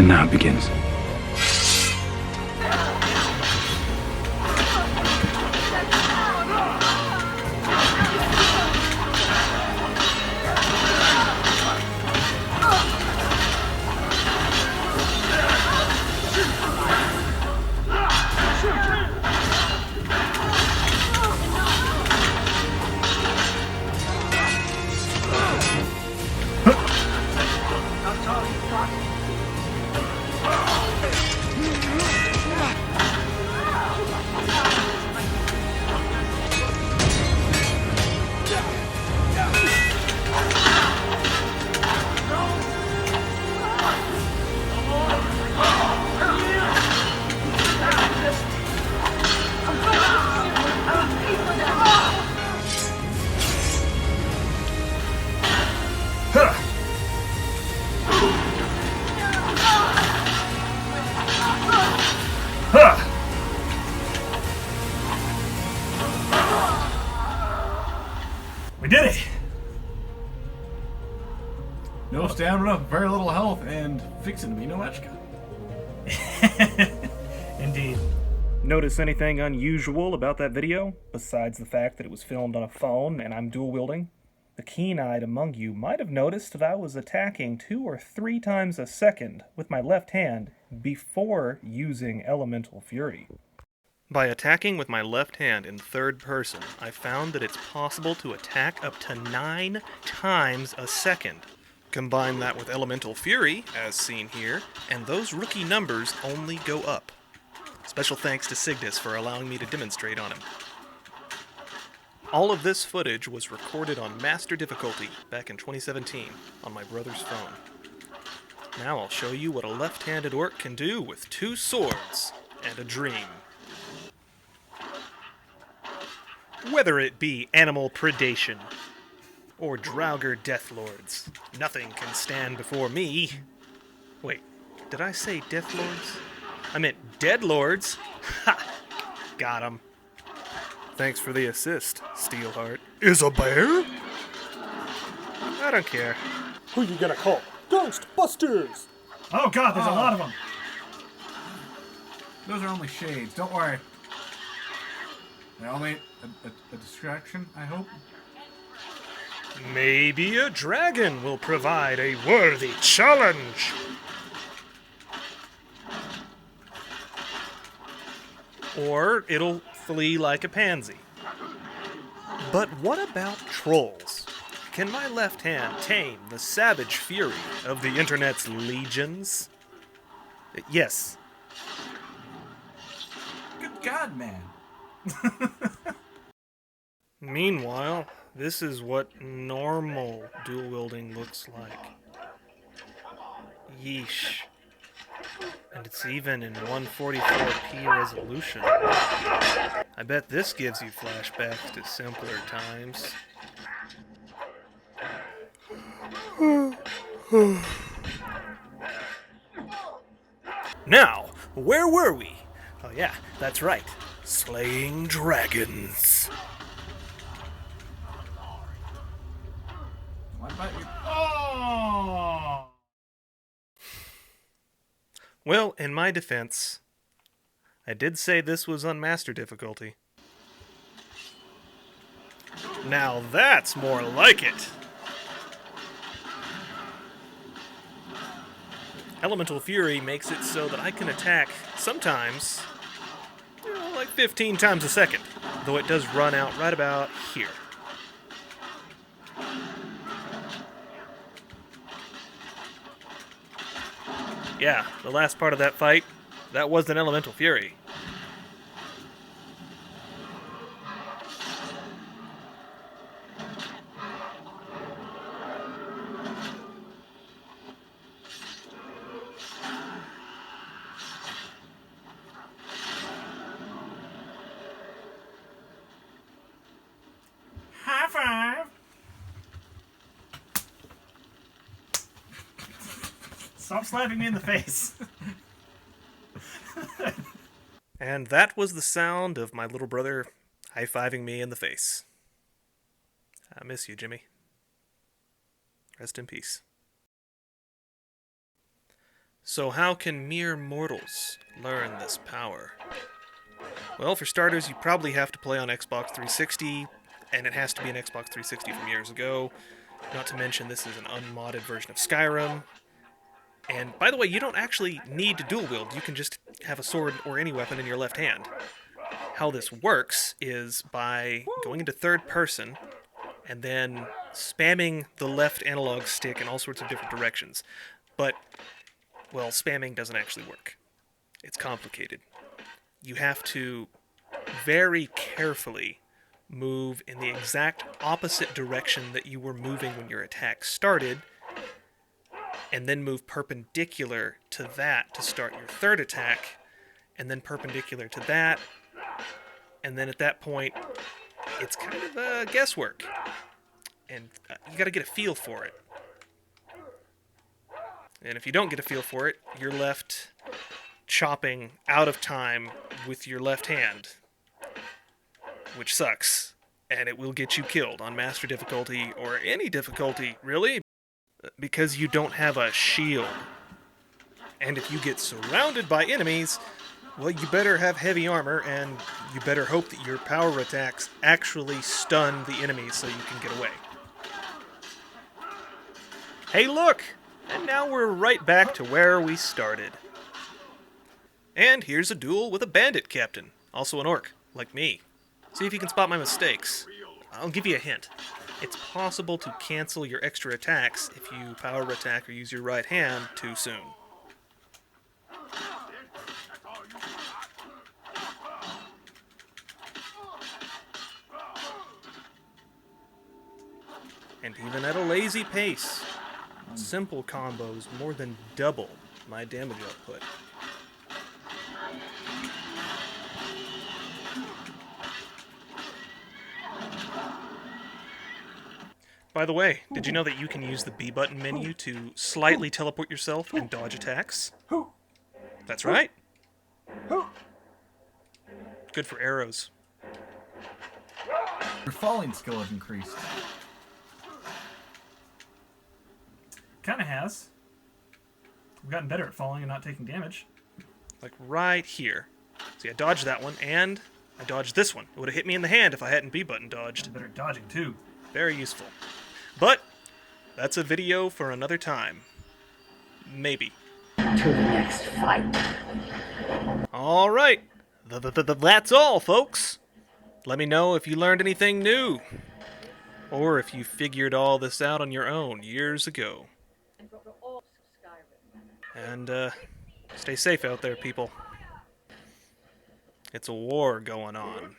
And now it begins. We did it! No stamina, very little health, and fixing to be no match gun. Indeed. Notice anything unusual about that video, besides the fact that it was filmed on a phone and I'm dual-wielding? The keen-eyed among you might have noticed that I was attacking 2 or 3 times a second with my left hand before using Elemental Fury. By attacking with my left hand in third person, I found that it's possible to attack up to 9 times a second. Combine that with Elemental Fury, as seen here, and those rookie numbers only go up. Special thanks to Cygnus for allowing me to demonstrate on him. All of this footage was recorded on Master Difficulty back in 2017 on my brother's phone. Now I'll show you what a left-handed orc can do with 2 swords and a dream. Whether it be animal predation or Draugr Deathlords, nothing can stand before me. Wait, did I say Deathlords? I meant Deadlords. Ha! Got him. Thanks for the assist, Steelheart. Is a bear? I don't care. Who you gonna call? Ghostbusters! Oh god, there's a lot of them! Those are only shades, don't worry. They're only a distraction, I hope. Maybe a dragon will provide a worthy challenge. Or it'll flee like a pansy. But what about trolls? Can my left hand tame the savage fury of the internet's legions? Yes. Good god, man. Meanwhile, this is what normal dual-wielding looks like. Yeesh. And it's even in 144p resolution. I bet this gives you flashbacks to simpler times. Now, where were we? Oh yeah, that's right. Slaying dragons. What about you? Oh! Well, in my defense, I did say this was on Master Difficulty. Now that's more like it! Elemental Fury makes it so that I can attack sometimes, like 15 times a second, though it does run out right about here. Yeah, the last part of that fight, that was an Elemental Fury. High five! Stop slapping me in the face. And that was the sound of my little brother high-fiving me in the face. I miss you, Jimmy. Rest in peace. So how can mere mortals learn this power? Well, for starters, you probably have to play on Xbox 360, and it has to be an Xbox 360 from years ago. Not to mention this is an unmodded version of Skyrim. And by the way, you don't actually need to dual wield. You can just have a sword or any weapon in your left hand. How this works is by going into third person and then spamming the left analog stick in all sorts of different directions. But, well, spamming doesn't actually work. It's complicated. You have to very carefully move in the exact opposite direction that you were moving when your attack started, and then move perpendicular to that to start your third attack, and then perpendicular to that, and then at that point, it's kind of guesswork. And you gotta get a feel for it. And if you don't get a feel for it, you're left chopping out of time with your left hand, which sucks, and it will get you killed on master difficulty, or any difficulty, really, because you don't have a shield. And if you get surrounded by enemies, well, you better have heavy armor, and you better hope that your power attacks actually stun the enemies so you can get away. Hey, look! And now we're right back to where we started. And here's a duel with a bandit captain, also an orc, like me. See if you can spot my mistakes. I'll give you a hint. It's possible to cancel your extra attacks if you power attack or use your right hand too soon. And even at a lazy pace, simple combos more than double my damage output. By the way, did you know that you can use the B button menu to slightly teleport yourself and dodge attacks? That's right. Good for arrows. Your falling skill has increased. Kinda has. We've gotten better at falling and not taking damage. Like right here. See, I dodged that one, and I dodged this one. It would have hit me in the hand if I hadn't B-button dodged. Better at dodging, too. Very useful. But that's a video for another time. Maybe. To the next fight. All right. That's all, folks. Let me know if you learned anything new. Or if you figured all this out on your own years ago. And, stay safe out there, people. It's a war going on.